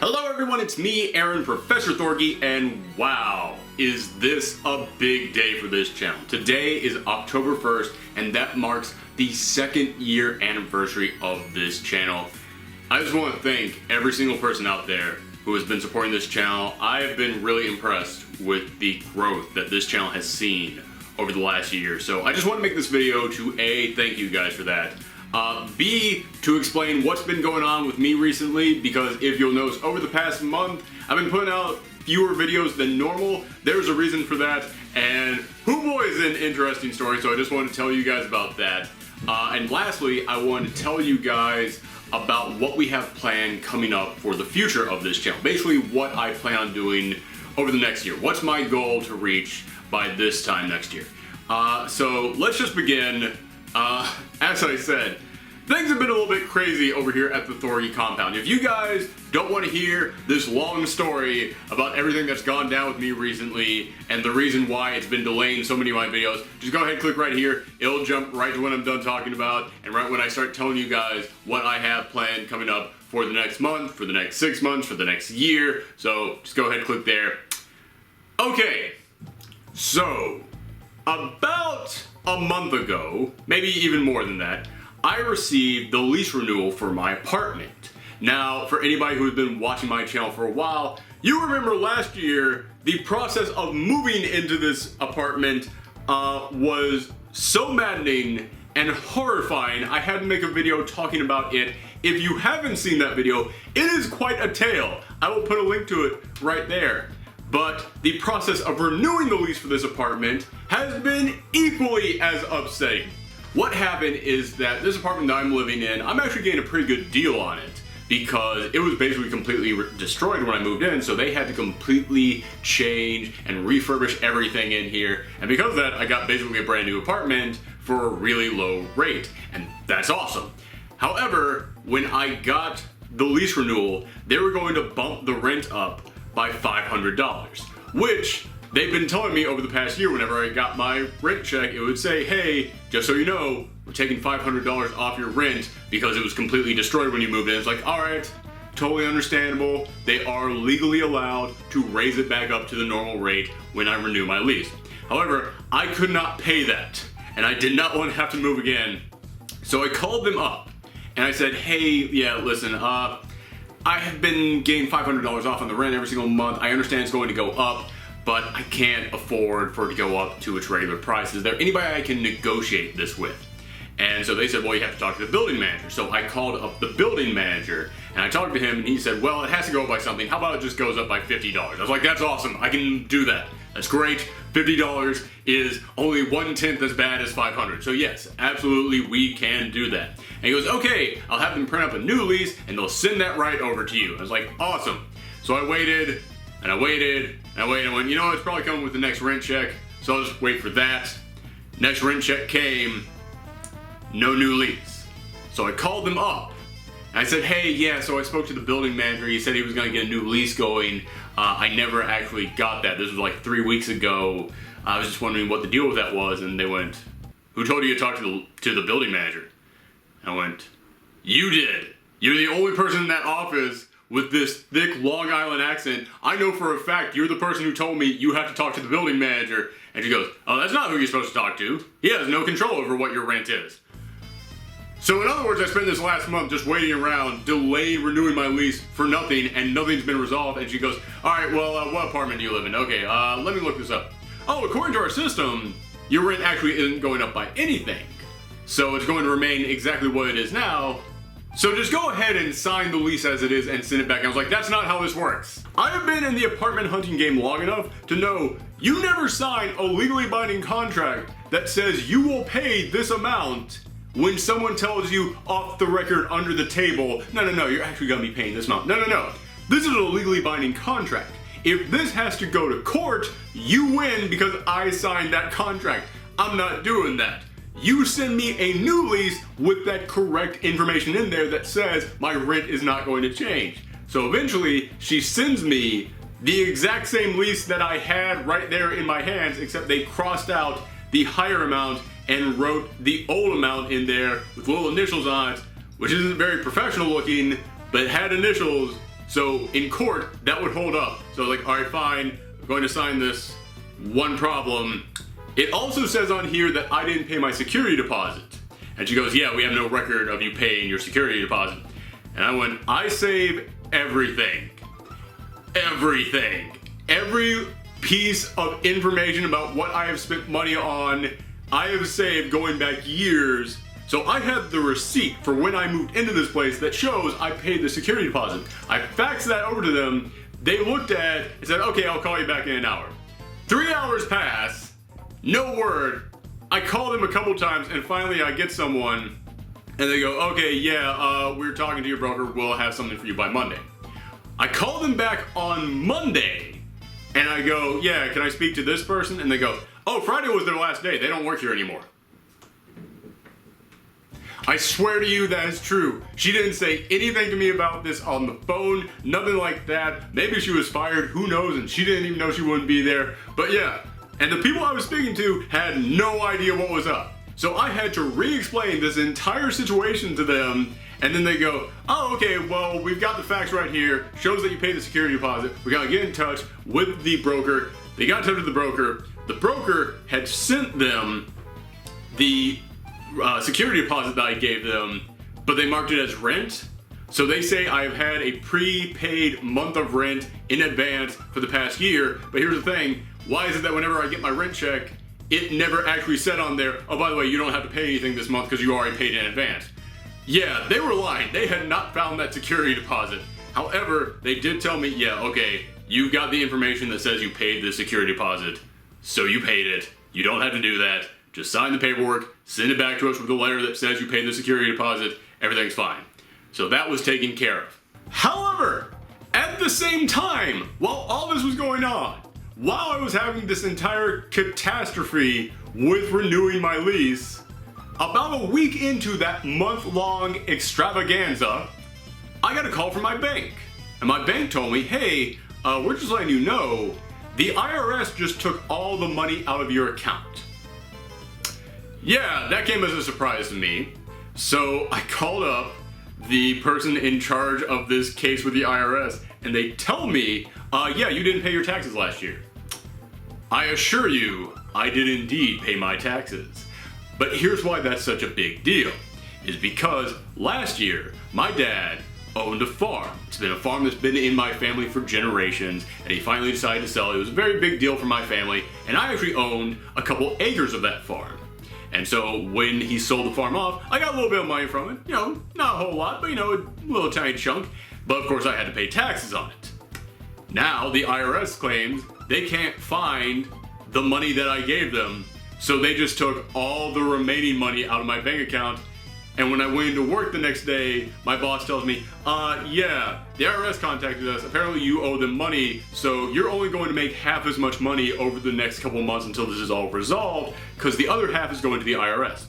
Hello everyone, it's me, Aaron, Professor Thorgy, and wow, is this a big day for this channel. Today is October 1st, and that marks the 2nd year anniversary of this channel. I just want to thank every single person out there who has been supporting this channel. I have been really impressed with the growth that this channel has seen over the last year. So I just want to make this video to A, thank you guys for that. B, to explain what's been going on with me recently, because if you'll notice, over the past month, I've been putting out fewer videos than normal. There's a reason for that, and Hoo Boy is an interesting story, so I just wanted to tell you guys about that. And lastly, I want to tell you guys about what we have planned coming up for the future of this channel. Basically, what I plan on doing over the next year. What's my goal to reach by this time next year? So let's just begin. As I said, things have been a little bit crazy over here at the Thorgy compound. If you guys don't want to hear this long story about everything that's gone down with me recently and the reason why it's been delaying so many of my videos, just go ahead and click right here. It'll jump right to when I'm done talking about, and right when I start telling you guys what I have planned coming up for the next month, for the next 6 months, for the next year. So just go ahead and click there. Okay, so about a month ago, maybe even more than that, I received the lease renewal for my apartment. Now, for anybody who's been watching my channel for a while, you remember last year, the process of moving into this apartment was so maddening and horrifying, I had to make a video talking about it. If you haven't seen that video, it is quite a tale. I will put a link to it right there. But the process of renewing the lease for this apartment has been equally as upsetting. What happened is that this apartment that I'm living in, I'm actually getting a pretty good deal on it because it was basically completely destroyed when I moved in, so they had to completely change and refurbish everything in here. And because of that, I got basically a brand new apartment for a really low rate, and that's awesome. However, when I got the lease renewal, they were going to bump the rent up by $500, which they've been telling me over the past year. Whenever I got my rent check, it would say, hey, just so you know, we're taking $500 off your rent because it was completely destroyed when you moved in. It's like, all right, totally understandable. They are legally allowed to raise it back up to the normal rate when I renew my lease. However, I could not pay that, and I did not want to have to move again. So I called them up and I said, hey, yeah, listen, I have been getting $500 off on the rent every single month. I understand it's going to go up, but I can't afford for it to go up to its regular price. Is there anybody I can negotiate this with? And so they said, well, you have to talk to the building manager. So I called up the building manager and I talked to him, and he said, well, it has to go up by something. How about it just goes up by $50? I was like, that's awesome. I can do that. That's great. $50 is only 1/10 as bad as $500. So yes, absolutely, we can do that. And he goes, okay, I'll have them print up a new lease and they'll send that right over to you. I was like, awesome. So I waited and I waited and I waited and went, you know, it's probably coming with the next rent check, so I'll just wait for that. Next rent check came, no new lease. So I called them up and I said, hey, yeah, so I spoke to the building manager. He said he was gonna get a new lease going. I never actually got that. This was like 3 weeks ago. I was just wondering what the deal with that was, and they went, who told you to talk to the building manager? I went, you did. You're the only person in that office with this thick Long Island accent. I know for a fact you're the person who told me you have to talk to the building manager. And she goes, oh, that's not who you're supposed to talk to. He has no control over what your rent is. So in other words, I spent this last month just waiting around, delayed renewing my lease for nothing, and nothing's been resolved. And she goes, all right, well, what apartment do you live in? Okay, let me look this up. Oh, according to our system, your rent actually isn't going up by anything. So it's going to remain exactly what it is now. So just go ahead and sign the lease as it is and send it back. And I was like, that's not how this works. I have been in the apartment hunting game long enough to know you never sign a legally binding contract that says you will pay this amount when someone tells you off the record under the table, no, you're actually gonna be paying this amount. No. This is a legally binding contract. If this has to go to court, you win because I signed that contract. I'm not doing that. You send me a new lease with that correct information in there that says my rent is not going to change. So eventually, she sends me the exact same lease that I had right there in my hands, except they crossed out the higher amount and wrote the old amount in there with little initials on it, which isn't very professional looking, but it had initials So in court, that would hold up. So like, all right, fine, I'm going to sign this. One problem. It also says on here that I didn't pay my security deposit. And she goes, yeah, we have no record of you paying your security deposit. And I went, I save everything. Everything. Every piece of information about what I have spent money on, I have saved going back years. So I have the receipt for when I moved into this place that shows I paid the security deposit. I faxed that over to them. They looked at it and said, okay, I'll call you back in an hour. 3 hours pass, no word. I called them a couple times and finally I get someone and they go, okay, yeah, we're talking to your broker. We'll have something for you by Monday. I call them back on Monday and I go, yeah, can I speak to this person? And they go, oh, Friday was their last day. They don't work here anymore. I swear to you that is true. She didn't say anything to me about this on the phone, nothing like that. Maybe she was fired, who knows, and she didn't even know she wouldn't be there. But yeah, and the people I was speaking to had no idea what was up. So I had to re-explain this entire situation to them, and then they go, oh, okay, well, we've got the facts right here, shows that you paid the security deposit. We gotta get in touch with the broker. They got in touch with the broker. The broker had sent them the security deposit that I gave them, but they marked it as rent. So they say I've had a prepaid month of rent in advance for the past year. But here's the thing, why is it that whenever I get my rent check, it never actually said on there, oh, by the way, you don't have to pay anything this month because you already paid in advance. Yeah, they were lying. They had not found that security deposit. However, they did tell me, yeah, okay, you got the information that says you paid the security deposit, so you paid it. You don't have to do that. Just sign the paperwork, send it back to us with a letter that says you paid the security deposit, everything's fine. So that was taken care of. However, at the same time, while all this was going on, while I was having this entire catastrophe with renewing my lease, about a week into that month-long extravaganza, I got a call from my bank. And my bank told me, hey, we're just letting you know, the IRS just took all the money out of your account. Yeah, that came as a surprise to me. So I called up the person in charge of this case with the IRS and they tell me, yeah, you didn't pay your taxes last year. I assure you, I did indeed pay my taxes. But here's why that's such a big deal, is because last year, my dad owned a farm. It's been a farm that's been in my family for generations, and he finally decided to sell it. It was a very big deal for my family, and I actually owned a couple acres of that farm. And so when he sold the farm off, I got a little bit of money from it. You know, not a whole lot, but you know, a little tiny chunk. But of course I had to pay taxes on it. Now the IRS claims they can't find the money that I gave them, so they just took all the remaining money out of my bank account. And when I went into work the next day, my boss tells me, yeah, the IRS contacted us. Apparently you owe them money, so you're only going to make half as much money over the next couple months until this is all resolved, because the other half is going to the IRS.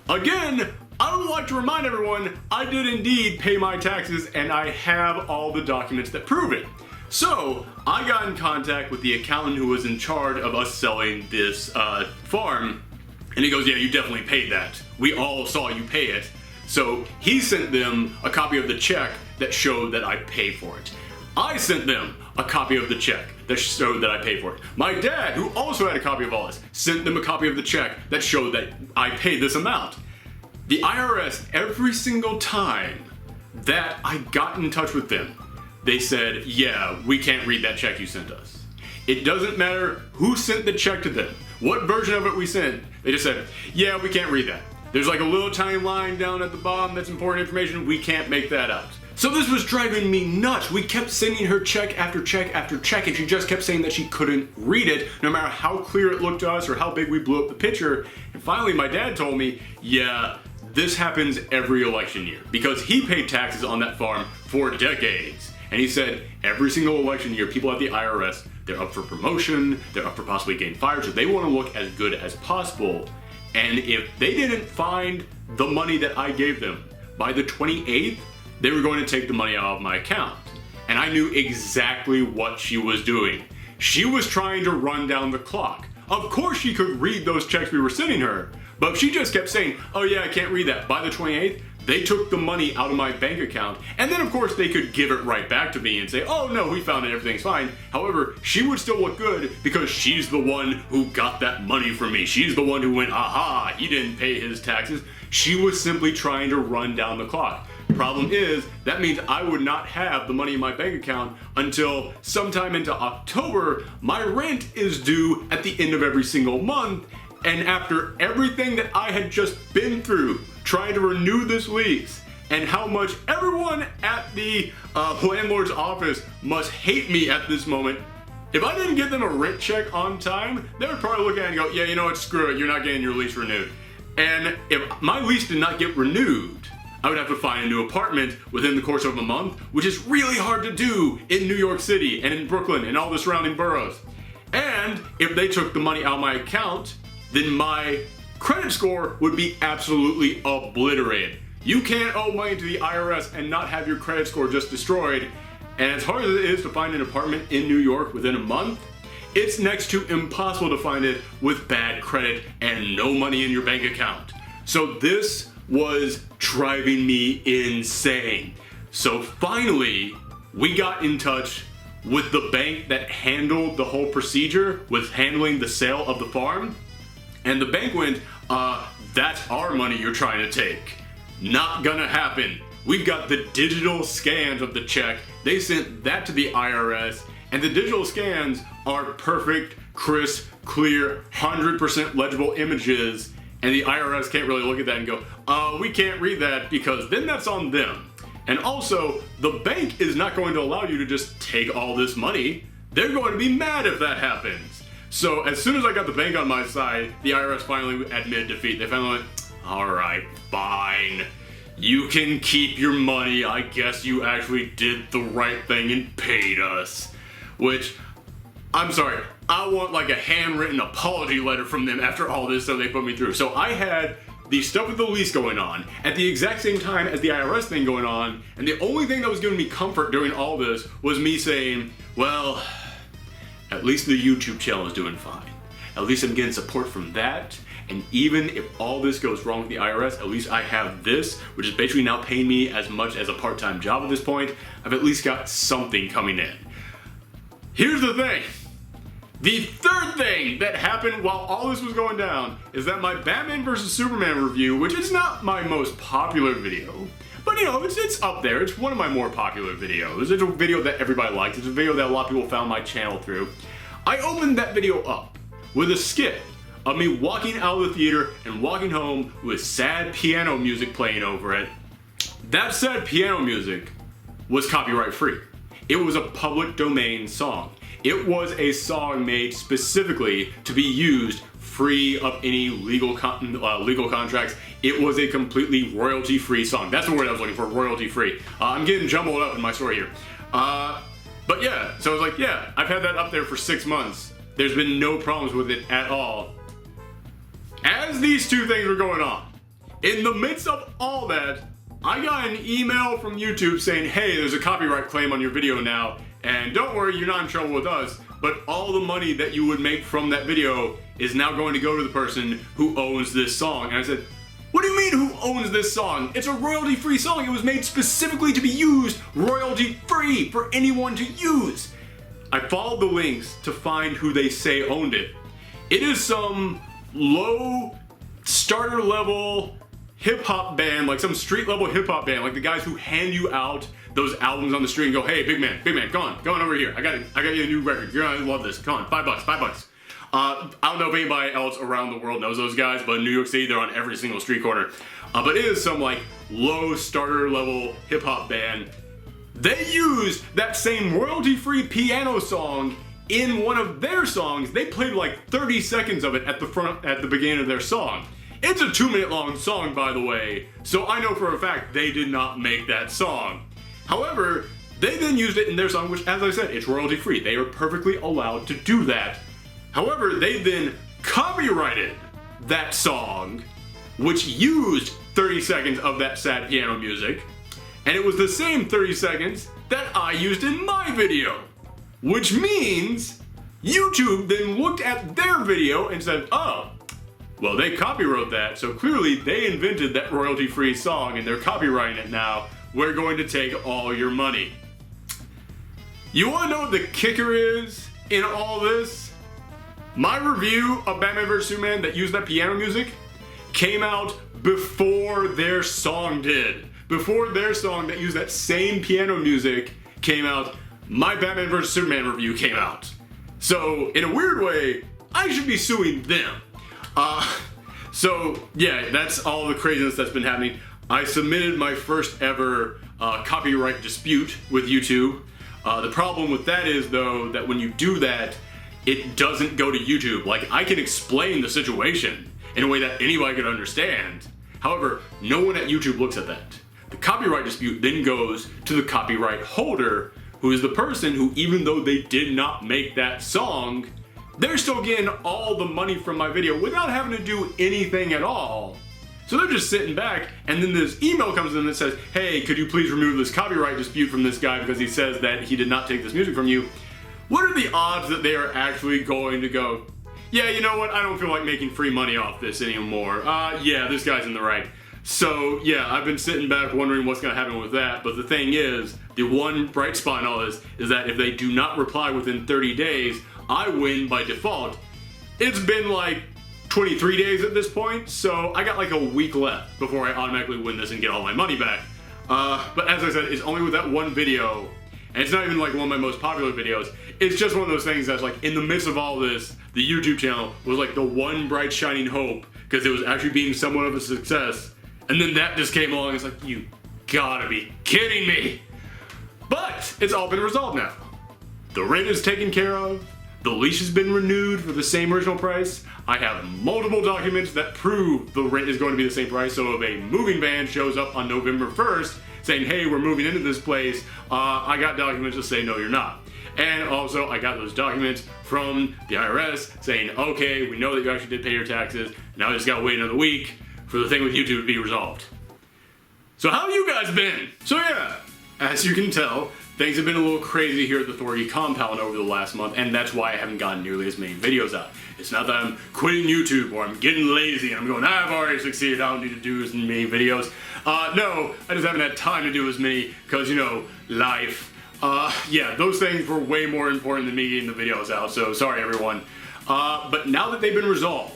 Again, I would like to remind everyone, I did indeed pay my taxes and I have all the documents that prove it. So I got in contact with the accountant who was in charge of us selling this farm. And he goes, yeah, you definitely paid that. We all saw you pay it. So he sent them a copy of the check that showed that I paid for it. I sent them a copy of the check that showed that I paid for it. My dad, who also had a copy of all this, sent them a copy of the check that showed that I paid this amount. The IRS, every single time that I got in touch with them, they said, yeah, we can't read that check you sent us. It doesn't matter who sent the check to them, what version of it we sent. They just said, yeah, we can't read that. There's like a little tiny line down at the bottom that's important information. We can't make that out. So this was driving me nuts. We kept sending her check after check after check, and she just kept saying that she couldn't read it, no matter how clear it looked to us or how big we blew up the picture. And finally, my dad told me, yeah, this happens every election year, because he paid taxes on that farm for decades. And he said every single election year, people at the IRS, they're up for promotion, they're up for possibly getting fired, so they want to look as good as possible. And if they didn't find the money that I gave them by the 28th, they were going to take the money out of my account. And I knew exactly what she was doing. She was trying to run down the clock. Of course she could read those checks we were sending her, but she just kept saying, oh yeah, I can't read that. By the 28th, they took the money out of my bank account, and then of course they could give it right back to me and say, oh no, we found it, everything's fine. However, she would still look good because she's the one who got that money from me. She's the one who went, aha, he didn't pay his taxes. She was simply trying to run down the clock. Problem is, that means I would not have the money in my bank account until sometime into October. My rent is due at the end of every single month, and after everything that I had just been through trying to renew this lease, and how much everyone at the landlord's office must hate me at this moment, if I didn't get them a rent check on time, they would probably look at it and go, yeah, you know what, screw it, you're not getting your lease renewed. And if my lease did not get renewed, I would have to find a new apartment within the course of a month, which is really hard to do in New York City and in Brooklyn and all the surrounding boroughs. And if they took the money out of my account, then my credit score would be absolutely obliterated. You can't owe money to the IRS and not have your credit score just destroyed. And as hard as it is to find an apartment in New York within a month, it's next to impossible to find it with bad credit and no money in your bank account. So this was driving me insane. So finally, we got in touch with the bank that handled the whole procedure with handling the sale of the farm. And the bank went, that's our money you're trying to take. Not gonna happen. We've got the digital scans of the check. They sent that to the IRS, and the digital scans are perfect, crisp, clear, 100% legible images, and the IRS can't really look at that and go, we can't read that, because then that's on them. And also, the bank is not going to allow you to just take all this money. They're going to be mad if that happens. So as soon as I got the bank on my side, the IRS finally admitted defeat. They finally went, all right, fine. You can keep your money. I guess you actually did the right thing and paid us. Which, I'm sorry, I want like a handwritten apology letter from them after all this stuff they put me through. So I had the stuff with the lease going on at the exact same time as the IRS thing going on, and the only thing that was giving me comfort during all this was me saying, well, at least the YouTube channel is doing fine. At least I'm getting support from that. And even if all this goes wrong with the IRS, at least I have this, which is basically now paying me as much as a part-time job at this point. I've at least got something coming in. Here's the thing. The third thing that happened while all this was going down is that my Batman vs. Superman review, which is not my most popular video, but you know, it's up there. It's one of my more popular videos. It's a video that everybody likes. It's a video that a lot of people found my channel through. I opened that video up with a skit of me walking out of the theater and walking home with sad piano music playing over it. That sad piano music was copyright free. It was a public domain song. It was a song made specifically to be used free of any legal contracts. It was a completely royalty-free song. That's the word I was looking for, royalty-free. I'm getting jumbled up in my story here. But yeah, so I was like, yeah, I've had that up there for 6 months. There's been no problems with it at all. As these two things were going on, in the midst of all that, I got an email from YouTube saying, hey, there's a copyright claim on your video now, and don't worry, you're not in trouble with us, but all the money that you would make from that video is now going to go to the person who owns this song. And I said, what do you mean who owns this song? It's a royalty-free song. It was made specifically to be used royalty-free for anyone to use. I followed the links to find who they say owned it. It is some low starter level hip hop band, like some street level hip hop band, like the guys who hand you out those albums on the street and go, hey, big man, come on over here. I got you a new record. You're gonna love this. Come on, $5. I don't know if anybody else around the world knows those guys, but in New York City, they're on every single street corner. But it is some like low starter level hip hop band. They used that same royalty-free piano song in one of their songs. They played like 30 seconds of it at the beginning of their song. It's a 2-minute long song, by the way, so I know for a fact they did not make that song. However, they then used it in their song, which, as I said, it's royalty-free. They are perfectly allowed to do that. However, they then copyrighted that song, which used 30 seconds of that sad piano music, and it was the same 30 seconds that I used in my video. Which means YouTube then looked at their video and said, oh, Well, they copywrote that, so clearly they invented that royalty-free song and they're copyrighting it now. We're going to take all your money. You want to know what the kicker is in all this? My review of Batman vs Superman that used that piano music came out before their song did. Before their song that used that same piano music came out, my Batman vs Superman review came out. So, in a weird way, I should be suing them. So yeah, that's all the craziness that's been happening. I submitted my first ever copyright dispute with YouTube. The problem with that is, though, that when you do that, it doesn't go to YouTube. Like, I can explain the situation in a way that anybody could understand. However, no one at YouTube looks at that. The copyright dispute then goes to the copyright holder, who is the person who, even though they did not make that song, they're still getting all the money from my video without having to do anything at all. So they're just sitting back, and then this email comes in that says, hey, could you please remove this copyright dispute from this guy because he says that he did not take this music from you? What are the odds that they are actually going to go, yeah, you know what, I don't feel like making free money off this anymore. Yeah, this guy's in the right. So yeah, I've been sitting back wondering what's going to happen with that, but the thing is, the one bright spot in all this is that if they do not reply within 30 days, I win by default. It's been like 23 days at this point, so I got like a week left before I automatically win this and get all my money back. But as I said, it's only with that one video, and it's not even like one of my most popular videos. It's just one of those things that's like, in the midst of all this, the YouTube channel was like the one bright shining hope, because it was actually being somewhat of a success. And then that just came along, it's like, you gotta be kidding me. But it's all been resolved now. The rent is taken care of. The lease has been renewed for the same original price. I have multiple documents that prove the rent is going to be the same price, so if a moving van shows up on November 1st saying, hey, we're moving into this place, I got documents that say, no, you're not. And also, I got those documents from the IRS saying, okay, we know that you actually did pay your taxes, now I just gotta wait another week for the thing with YouTube to be resolved. So how have you guys been? So yeah, as you can tell, things have been a little crazy here at the Thorgy compound over the last month, and that's why I haven't gotten nearly as many videos out. It's not that I'm quitting YouTube or I'm getting lazy and I'm going, I've already succeeded, I don't need to do as many videos. No, I just haven't had time to do as many because, you know, life. Yeah, those things were way more important than me getting the videos out, so sorry everyone. But now that they've been resolved,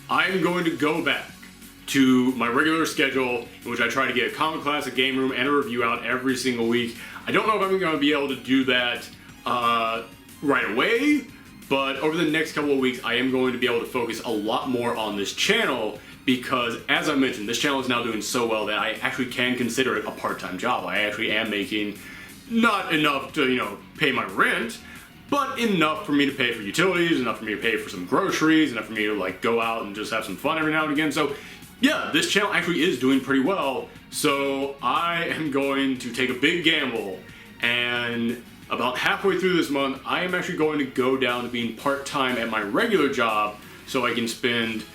I'm going to go back to my regular schedule in which I try to get a comic class, a game room, and a review out every single week. I don't know if I'm going to be able to do that right away, but over the next couple of weeks I am going to be able to focus a lot more on this channel because, as I mentioned, this channel is now doing so well that I actually can consider it a part-time job. I actually am making not enough to, you know, pay my rent, but enough for me to pay for utilities, enough for me to pay for some groceries, enough for me to like go out and just have some fun every now and again. So yeah, this channel actually is doing pretty well. So I am going to take a big gamble, and about halfway through this month, I am actually going to go down to being part-time at my regular job so I can spend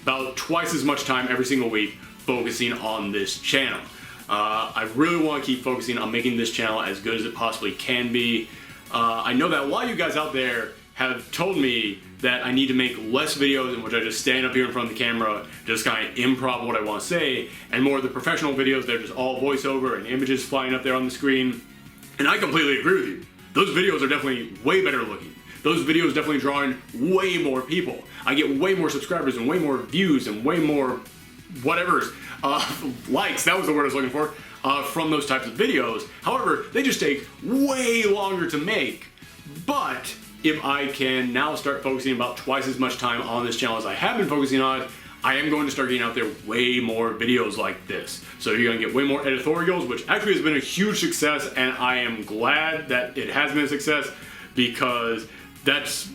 about twice as much time every single week focusing on this channel. I really want to keep focusing on making this channel as good as it possibly can be. I know that a lot of you guys out there have told me that I need to make less videos in which I just stand up here in front of the camera, just kind of improv what I want to say, and more of the professional videos that are just all voiceover and images flying up there on the screen. And I completely agree with you. Those videos are definitely way better looking. Those videos definitely drawing way more people. I get way more subscribers and way more views and way more whatever's likes, that was the word I was looking for, from those types of videos. However, they just take way longer to make. But if I can now start focusing about twice as much time on this channel as I have been focusing on, I am going to start getting out there way more videos like this. So you're going to get way more editorials, which actually has been a huge success, and I am glad that it has been a success because that's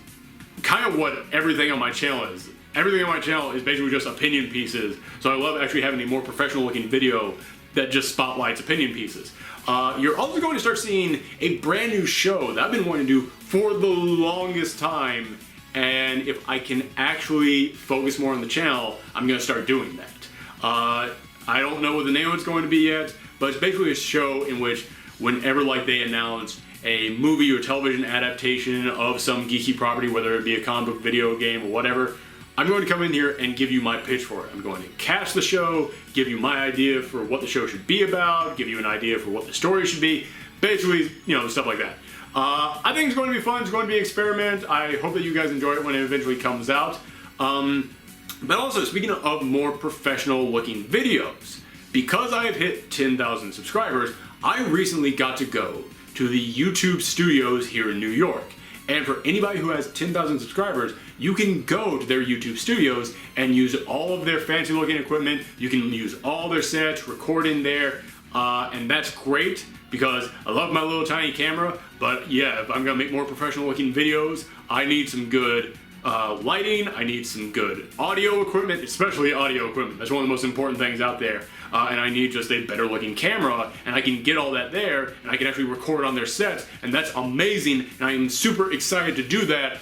kind of what everything on my channel is. Everything on my channel is basically just opinion pieces, so I love actually having a more professional looking video that just spotlights opinion pieces. You're also going to start seeing a brand new show that I've been wanting to do for the longest time, and if I can actually focus more on the channel, I'm going to start doing that. I don't know what the name of it's going to be yet, but it's basically a show in which whenever like they announce a movie or television adaptation of some geeky property, whether it be a comic book, video game, or whatever, I'm going to come in here and give you my pitch for it. I'm going to cast the show, give you my idea for what the show should be about, give you an idea for what the story should be, basically, stuff like that. I think it's going to be fun. It's going to be an experiment. I hope that you guys enjoy it when it eventually comes out. But also, speaking of more professional looking videos, because I have hit 10,000 subscribers, I recently got to go to the YouTube studios here in New York. And for anybody who has 10,000 subscribers, you can go to their YouTube studios and use all of their fancy looking equipment. You can use all their sets, record in there, and that's great because I love my little tiny camera, but yeah, if I'm gonna make more professional looking videos, I need some good lighting, I need some good audio equipment, especially audio equipment. That's one of the most important things out there. And I need just a better looking camera, and I can get all that there, and I can actually record on their sets, and that's amazing, and I am super excited to do that.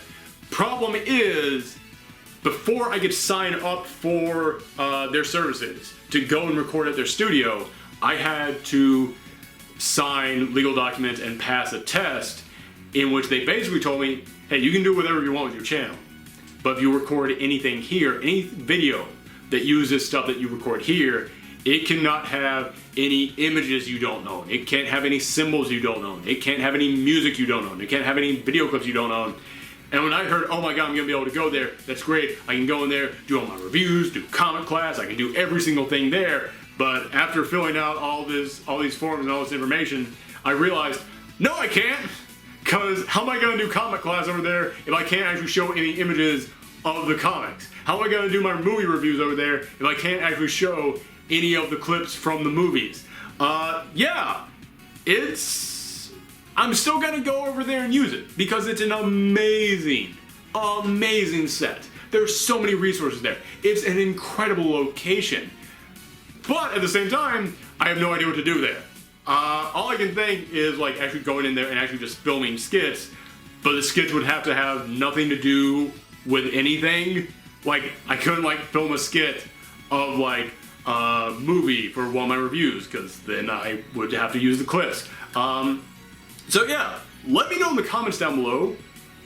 Problem is, before I could sign up for their services to go and record at their studio, I had to sign legal documents and pass a test in which they basically told me, hey, you can do whatever you want with your channel, but if you record anything here, any video that uses stuff that you record here, it cannot have any images you don't own. It can't have any symbols you don't own. It can't have any music you don't own. It can't have any video clips you don't own. And when I heard, oh my god, I'm gonna be able to go there, that's great. I can go in there, do all my reviews, do comic class, I can do every single thing there. But after filling out all these forms and all this information, I realized, no I can't. Because how am I gonna do comic class over there if I can't actually show any images of the comics? How am I gonna do my movie reviews over there if I can't actually show any of the clips from the movies? Yeah, I'm still gonna go over there and use it because it's an amazing set. There's so many resources there. It's an incredible location. But at the same time, I have no idea what to do there. All I can think is like actually going in there and actually just filming skits, but the skits would have to have nothing to do with anything. Like, I couldn't like film a skit of like movie for one of my reviews, because then I would have to use the clips. So yeah, let me know in the comments down below,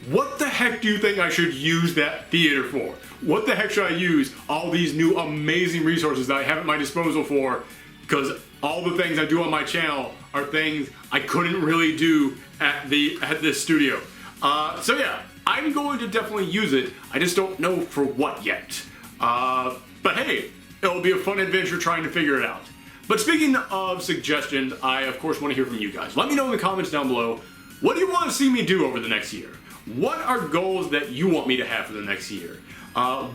what the heck do you think I should use that theater for? What the heck should I use all these new amazing resources that I have at my disposal for? Because all the things I do on my channel are things I couldn't really do at this studio. So yeah, I'm going to definitely use it. I just don't know for what yet. But hey, it'll be a fun adventure trying to figure it out. But speaking of suggestions, I of course want to hear from you guys. Let me know in the comments down below, what do you want to see me do over the next year? What are goals that you want me to have for the next year?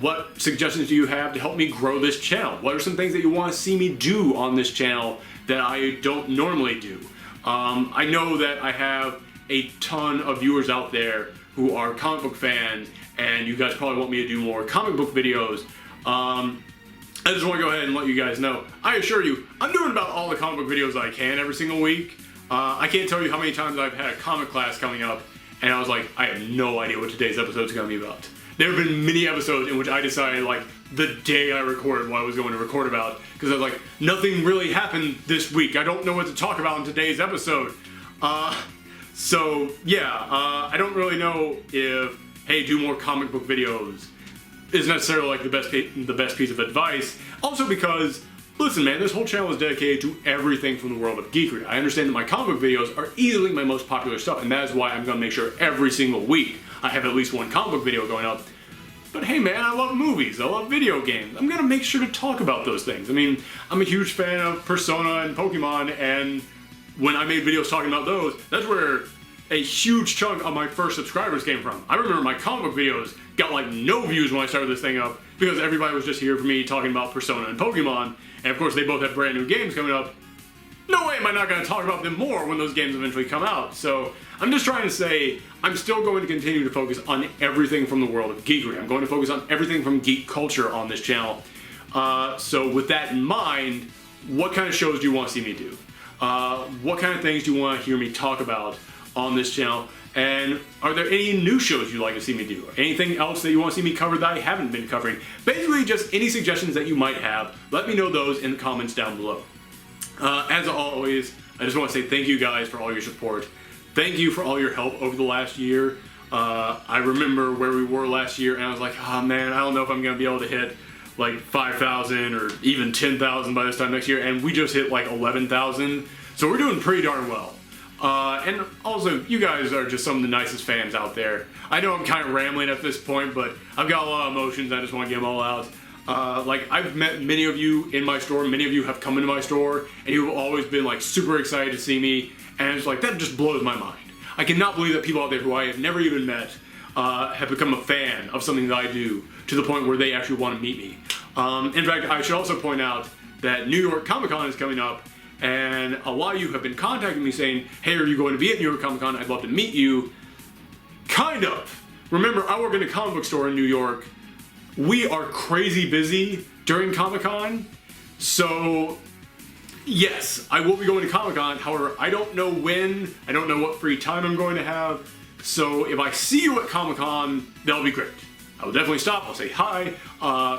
What suggestions do you have to help me grow this channel? What are some things that you want to see me do on this channel that I don't normally do? I know that I have a ton of viewers out there who are comic book fans, and you guys probably want me to do more comic book videos. I just want to go ahead and let you guys know, I assure you, I'm doing about all the comic book videos I can every single week. I can't tell you how many times I've had a comic class coming up, and I was like, I have no idea what today's episode is going to be about. There have been many episodes in which I decided, like, the day I recorded what I was going to record about, because I was like, nothing really happened this week. I don't know what to talk about in today's episode. So, yeah, I don't really know if, hey, do more comic book videos is necessarily like the best piece of advice. Also because, listen man, this whole channel is dedicated to everything from the world of geekery. I understand that my comic book videos are easily my most popular stuff, and that is why I'm going to make sure every single week I have at least one comic book video going up. But hey man, I love movies, I love video games. I'm going to make sure to talk about those things. I mean, I'm a huge fan of Persona and Pokemon, and when I made videos talking about those, that's where a huge chunk of my first subscribers came from. I remember my comic book videos got like no views when I started this thing up because everybody was just here for me talking about Persona and Pokemon, and of course they both have brand new games coming up. No way am I not going to talk about them more when those games eventually come out. So I'm just trying to say I'm still going to continue to focus on everything from the world of geekery. I'm going to focus on everything from geek culture on this channel. So with that in mind, what kind of shows do you want to see me do? What kind of things do you want to hear me talk about on this channel? And are there any new shows you'd like to see me do? Anything else that you want to see me cover that I haven't been covering? Basically, just any suggestions that you might have, let me know those in the comments down below. As always, I just want to say thank you guys for all your support. Thank you for all your help over the last year. I remember where we were last year, and I was like, oh man, I don't know if I'm gonna be able to hit like 5,000 or even 10,000 by this time next year, and we just hit like 11,000. So we're doing pretty darn well. And also, you guys are just some of the nicest fans out there. I know I'm kind of rambling at this point, but I've got a lot of emotions. I just want to get them all out. Like, I've met many of you in my store. Many of you have come into my store, and you've always been like super excited to see me. And it's like, that just blows my mind. I cannot believe that people out there who I have never even met have become a fan of something that I do to the point where they actually want to meet me. In fact, I should also point out that New York Comic Con is coming up, and a lot of you have been contacting me saying, hey, are you going to be at New York Comic Con? I'd love to meet you. Kind of. Remember, I work in a comic book store in New York. We are crazy busy during Comic Con, so yes, I will be going to Comic Con. However, I don't know when, I don't know what free time I'm going to have, so if I see you at Comic Con, that'll be great. I will definitely stop, I'll say hi,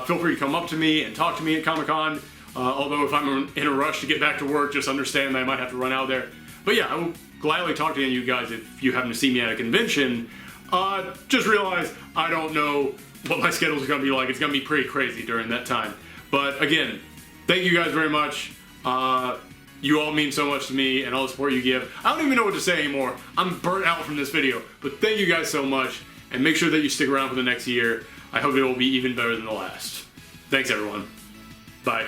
feel free to come up to me and talk to me at Comic Con. Although if I'm in a rush to get back to work, just understand that I might have to run out there. But yeah, I will gladly talk to any of you guys if you happen to see me at a convention. Just realize I don't know what my schedule is going to be like. It's going to be pretty crazy during that time. But again, thank you guys very much. You all mean so much to me and all the support you give. I don't even know what to say anymore. I'm burnt out from this video. But thank you guys so much. And make sure that you stick around for the next year. I hope it will be even better than the last. Thanks everyone. Bye.